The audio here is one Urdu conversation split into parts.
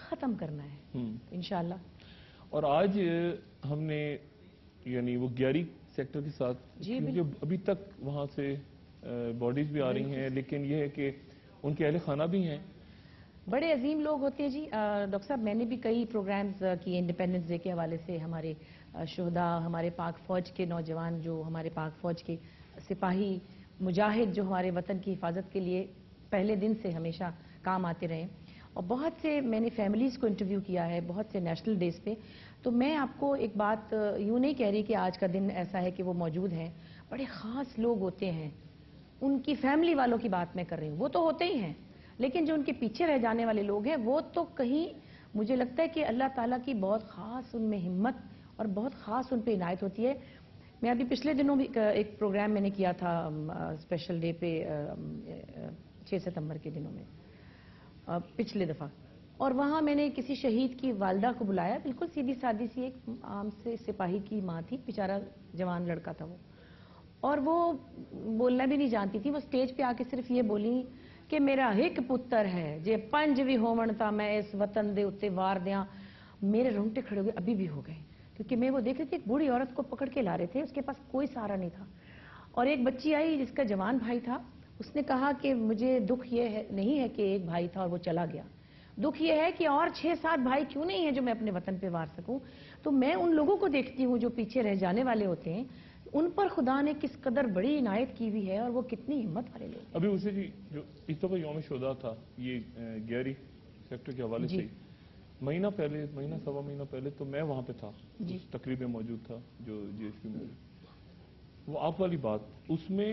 ختم کرنا ہے انشاءاللہ. اور آج ہم نے یعنی وہ 11 سیکٹر کے ساتھ، کیونکہ ابھی تک وہاں سے باڈیز بھی آ رہی ہیں، لیکن یہ ہے کہ ان کے اہل خانہ بھی ہیں. بڑے عظیم لوگ ہوتے ہیں جی. ڈاکٹر صاحب میں نے بھی کئی پروگرامز کیے انڈیپینڈنس ڈے کے حوالے سے. ہمارے شہداء، ہمارے پاک فوج کے نوجوان، جو ہمارے پاک فوج کے سپاہی مجاہد جو ہمارے وطن کی حفاظت کے لیے پہلے دن سے ہمیشہ کام آتے رہے. اور بہت سے میں نے فیملیز کو انٹرویو کیا ہے بہت سے نیشنل ڈیز پہ. تو میں آپ کو ایک بات یوں نہیں کہہ رہی کہ آج کا دن ایسا ہے کہ وہ موجود ہیں. بڑے خاص لوگ ہوتے ہیں، ان کی فیملی والوں کی بات میں کر رہی ہوں، وہ تو ہوتے ہی ہیں، لیکن جو ان کے پیچھے رہ جانے والے لوگ ہیں وہ تو کہیں مجھے لگتا ہے کہ اللہ تعالیٰ کی بہت خاص ان میں ہمت اور بہت خاص ان پہ عنایت ہوتی ہے. میں ابھی پچھلے دنوں بھی ایک پروگرام میں نے کیا تھا اسپیشل ڈے پہ 6 ستمبر کے دنوں میں پچھلے دفعہ، اور وہاں میں نے کسی شہید کی والدہ کو بلایا. بالکل سیدھی سادی سی ایک عام سے سپاہی کی ماں تھی، بیچارہ جوان لڑکا تھا وہ، اور وہ بولنا بھی نہیں جانتی تھی. وہ اسٹیج پہ آ کے صرف یہ بولی کہ میرا ایک پتر ہے جے 5 بھی ہوون تا میں اس وطن دے اتے وار دیاں. میرے رونگٹے کھڑے ہو گئے، ابھی بھی ہو گئے، کیونکہ میں وہ دیکھ رہی تھی ایک بوڑھی عورت کو پکڑ کے لا رہے تھے، اس کے پاس کوئی سہارا نہیں تھا. اور ایک بچی آئی جس کا جوان بھائی تھا، اس نے کہا کہ مجھے دکھ یہ نہیں ہے کہ ایک بھائی تھا اور وہ چلا گیا، دکھ یہ ہے کہ اور 6-7 بھائی کیوں نہیں ہیں جو میں اپنے وطن پہ وار سکوں. تو میں ان لوگوں کو دیکھتی ہوں جو پیچھے رہ جانے والے ہوتے ہیں، ان پر خدا نے کس قدر بڑی عنایت کی ہوئی ہے اور وہ کتنی ہمت والے لوگ ہیں. ابھی اسے جی جو اس دفعہ یوم شہداء تھا، یہ 11 سیکٹر کے حوالے سے مہینہ پہلے، مہینہ سوا مہینہ پہلے تو میں وہاں پہ تھا، اس تقریب میں موجود تھا جو جی ایچ پی میں. وہ آپ والی بات اس میں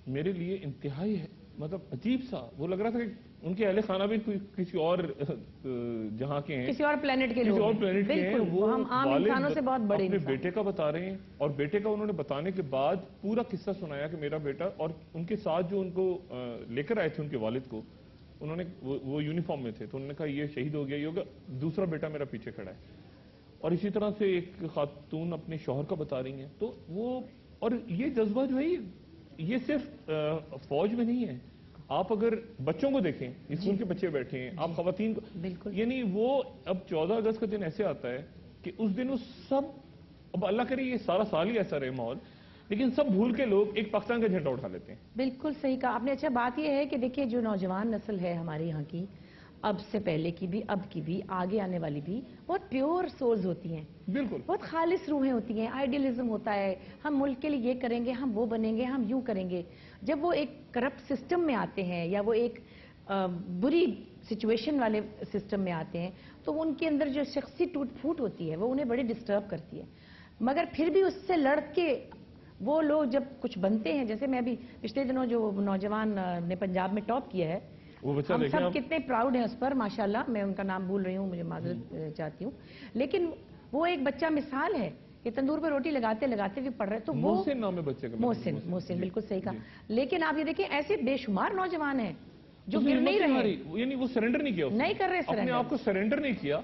میرے لیے انتہائی مطلب عجیب سا وہ لگ رہا تھا کہ ان کے اہل خانہ بھی کسی اور جہاں کے ہیں، کسی اور پلینٹ کے لوگ، کسی اور پلینٹ کے ہیں. وہ ہم عام انسانوں سے بہت بڑے اپنے بیٹے کا بتا رہے ہیں، اور بیٹے کا انہوں نے بتانے کے بعد پورا قصہ سنایا کہ میرا بیٹا، اور ان کے ساتھ جو ان کو لے کر آئے تھے ان کے والد کو، انہوں نے وہ یونیفارم میں تھے، تو انہوں نے کہا یہ شہید ہو گیا، یہ ہوگا، دوسرا بیٹا میرا پیچھے کھڑا ہے. اور اسی طرح سے ایک خاتون اپنے شوہر کا بتا رہی ہیں. تو وہ اور یہ جذبہ جو ہے یہ صرف فوج میں نہیں ہے. آپ اگر بچوں کو دیکھیں، اسکول کے بچے بیٹھے ہیں، آپ خواتین کو، بالکل، یعنی وہ اب 14 اگست کا دن ایسے آتا ہے کہ اس دن وہ سب، اب اللہ کرے یہ سارا سال ہی ایسا رہے ماحول، لیکن سب بھول کے لوگ ایک پاکستان کا جھنڈا اٹھا لیتے ہیں. بالکل صحیح کہا آپ نے. اچھا بات یہ ہے کہ دیکھیے جو نوجوان نسل ہے ہمارے یہاں کی، اب سے پہلے کی بھی، اب کی بھی، آگے آنے والی بھی، بہت پیور سولز ہوتی ہیں، بالکل بہت خالص روحیں ہوتی ہیں. آئیڈیلزم ہوتا ہے، ہم ملک کے لیے یہ کریں گے، ہم وہ بنیں گے، ہم یوں کریں گے. جب وہ ایک کرپٹ سسٹم میں آتے ہیں یا وہ ایک بری سچویشن والے سسٹم میں آتے ہیں، تو ان کے اندر جو شخصی ٹوٹ پھوٹ ہوتی ہے وہ انہیں بڑی ڈسٹرب کرتی ہے. مگر پھر بھی اس سے لڑ کے وہ لوگ جب کچھ بنتے ہیں، جیسے میں ابھی پچھلے دنوں جو نوجوان نے پنجاب میں ٹاپ کیا ہے، وہ بچہ ہم دیکھیں سب آپ، کتنے پراؤڈ ہیں اس پر ماشاءاللہ. میں ان کا نام بھول رہی ہوں، مجھے معذرت چاہتی ہوں، لیکن وہ ایک بچہ مثال ہے کہ تندور پہ روٹی لگاتے لگاتے بھی پڑھ رہے. تو وہ محسن نام ہے بچے کا، محسن بالکل صحیح کہا. لیکن آپ یہ دیکھیں ایسے بے شمار نوجوان ہیں جو گر نہیں رہے، یعنی وہ سرنڈر نہیں کیا، نہیں کر رہے اپنے آپ کو سرنڈر نہیں کیا،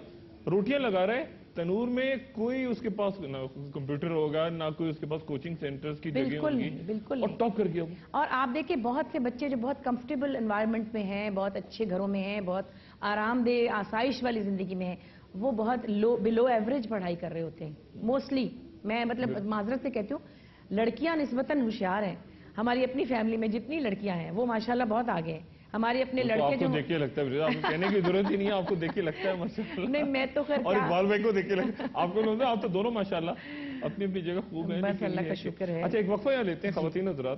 روٹیاں لگا رہے تنور میں. کوئی اس کے پاس نہ کمپیوٹر ہوگا، نہ کوئی اس کے پاس کوچنگ سینٹرز کی جگہ ہوگی، بالکل اور ٹاپ کر گیا. اور آپ دیکھیں بہت سے بچے جو بہت کمفرٹیبل انوائرمنٹ میں ہیں، بہت اچھے گھروں میں ہیں، بہت آرام دہ آسائش والی زندگی میں ہیں، وہ بہت بلو ایوریج پڑھائی کر رہے ہوتے ہیں موسٹلی. میں مطلب معذرت سے کہتی ہوں، لڑکیاں نسبتاً ہوشیار ہیں. ہماری اپنی فیملی میں جتنی لڑکیاں ہیں وہ ماشاءاللہ بہت آگے ہیں. ہمارے اپنے لڑکے جو، آپ کو دیکھ کے لگتا ہے، آپ کو کہنے کی ضرورت ہی نہیں ہے، آپ کو دیکھ کے لگتا ہے ماشاءاللہ. نہیں میں تو خیر اور اقبال بھائی کو دیکھ کے لگتا ہے آپ کو لگتا ہے، آپ تو دونوں ماشاءاللہ اپنی اپنی جگہ خوب ہیں. بس اللہ کا شکر ہے. اچھا ایک وقفہ یہاں لیتے ہیں خواتین حضرات،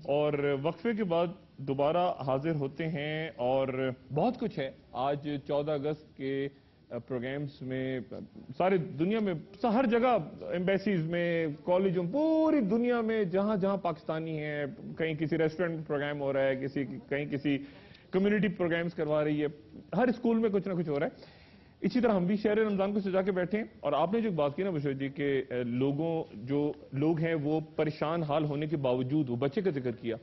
اور وقفے کے بعد دوبارہ حاضر ہوتے ہیں. اور بہت کچھ ہے آج 14 اگست کے پروگرامز میں، سارے دنیا میں، ہر جگہ، ایمبیسیز میں، کالجوں، پوری دنیا میں جہاں جہاں پاکستانی ہیں، کہیں کسی ریسٹورنٹ میں پروگرام ہو رہا ہے، کہیں کسی کمیونٹی پروگرامز کروا رہی ہے، ہر اسکول میں کچھ نہ کچھ ہو رہا ہے. اسی طرح ہم بھی شہر رمضان کو سجا کے بیٹھے ہیں. اور آپ نے جو بات کی نا بشیر جی کہ جو لوگ ہیں وہ پریشان حال ہونے کے باوجود وہ بچے کا ذکر کیا،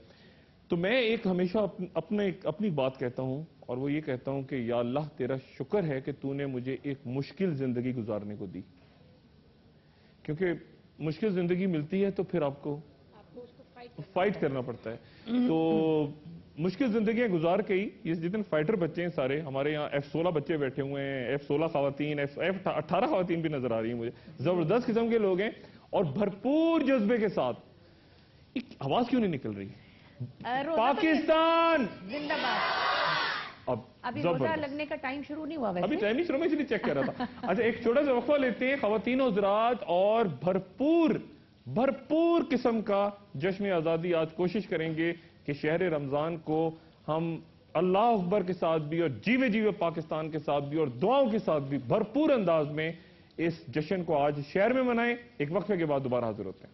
تو میں ایک ہمیشہ اپنی بات کہتا ہوں، اور وہ یہ کہتا ہوں کہ یا اللہ تیرا شکر ہے کہ تو نے مجھے ایک مشکل زندگی گزارنے کو دی. کیونکہ مشکل زندگی ملتی ہے تو پھر آپ کو فائٹ کرنا پڑتا ہے. تو مشکل زندگیاں گزار کے ہی یہ جتنے فائٹر بچے ہیں سارے ہمارے یہاں F-16 بچے بیٹھے ہوئے ہیں, F-16 خواتین, F-18 خواتین بھی نظر آ رہی ہیں مجھے, زبردست قسم کے لوگ ہیں اور بھرپور جذبے کے ساتھ. آواز کیوں نہیں نکل رہی؟ پاکستان زندہ باد. ابھی روزہ لگنے کا ٹائم شروع نہیں ہوا, ویسے ابھی ٹائم نہیں شروع, میں اس لیے چیک کر رہا تھا. اچھا ایک چھوٹا سا وقفہ لیتے ہیں خواتین و حضرات, اور بھرپور قسم کا جشن آزادی آج کوشش کریں گے کہ شہر رمضان کو ہم اللہ اکبر کے ساتھ بھی اور جیوے جیوے پاکستان کے ساتھ بھی اور دعاؤں کے ساتھ بھی بھرپور انداز میں اس جشن کو آج شہر میں منائیں. ایک وقفے کے بعد دوبارہ حاضر ہوتے ہیں.